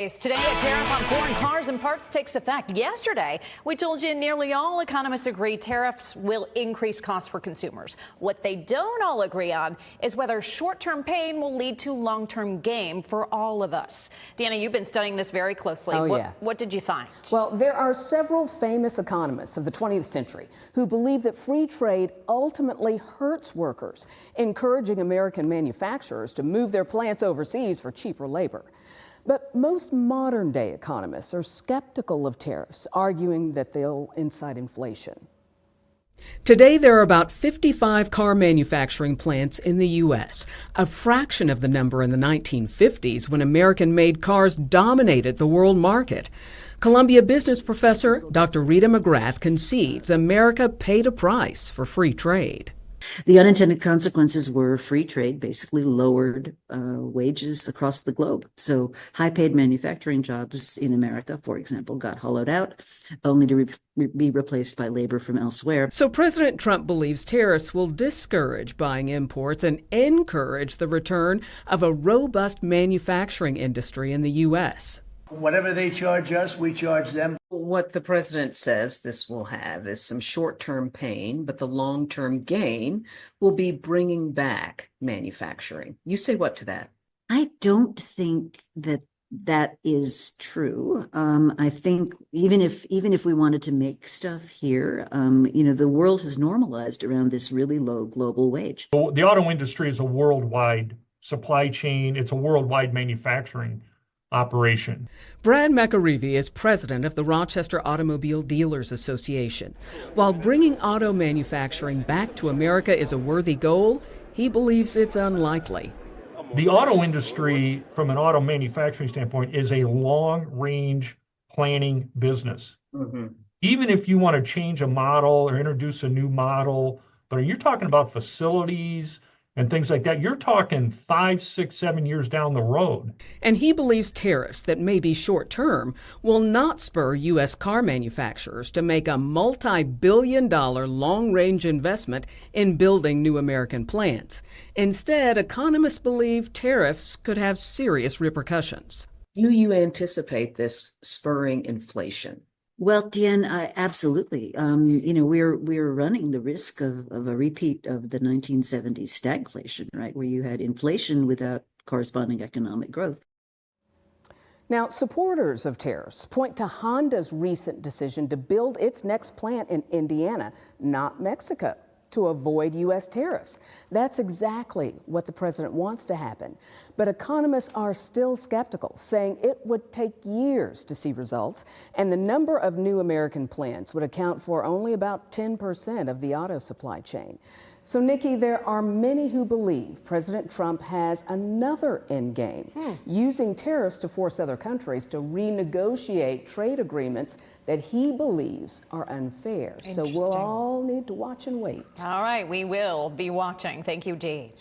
Today, a tariff on foreign cars and parts takes effect. Yesterday, we told you nearly all economists agree tariffs will increase costs for consumers. What they don't all agree on is whether short-term pain will lead to long-term gain for all of us. Deanna, you've been studying this very closely. What did you find? Well, there are several famous economists of the 20th century who believe that free trade ultimately hurts workers, encouraging American manufacturers to move their plants overseas for cheaper labor. But most modern-day economists are skeptical of tariffs, arguing that they'll incite inflation. Today, there are about 55 car manufacturing plants in the U.S., a fraction of the number in the 1950s when American-made cars dominated the world market. Columbia business professor Dr. Rita McGrath concedes America paid a price for free trade. The unintended consequences were free trade basically lowered wages across the globe. So high-paid manufacturing jobs in America, for example, got hollowed out, only to be replaced by labor from elsewhere. So President Trump believes tariffs will discourage buying imports and encourage the return of a robust manufacturing industry in the U.S. Whatever they charge us, we charge them. What the president says this will have is some short-term pain, but the long-term gain will be bringing back manufacturing. You say what to that? I don't think that is true. I think even if we wanted to make stuff here, the world has normalized around this really low global wage. The auto industry is a worldwide supply chain. It's a worldwide manufacturing operation. Brad McAreevy is president of the Rochester Automobile Dealers Association. While bringing auto manufacturing back to America is a worthy goal, he believes it's unlikely. The auto industry, from an auto manufacturing standpoint, is a long-range planning business. Even if you want to change a model or introduce a new model, but you're talking about facilities and things like that, you're talking 5, 6, 7 years down the road. And he believes tariffs that may be short-term will not spur U.S. car manufacturers to make a multi-billion-dollar long-range investment in building new American plants. Instead, economists believe tariffs could have serious repercussions. Do you anticipate this spurring inflation? Well, Deanne, absolutely. We're running the risk of a repeat of the 1970s stagflation, right, where you had inflation without corresponding economic growth. Now, supporters of tariffs point to Honda's recent decision to build its next plant in Indiana, not Mexico, to avoid U.S. tariffs. That's exactly what the president wants to happen. But economists are still skeptical, saying it would take years to see results, and the number of new American plants would account for only about 10% of the auto supply chain. So, Nikki, there are many who believe President Trump has another end game, using tariffs to force other countries to renegotiate trade agreements that he believes are unfair. So we'll all need to watch and wait. All right, we will be watching. Thank you, Dee.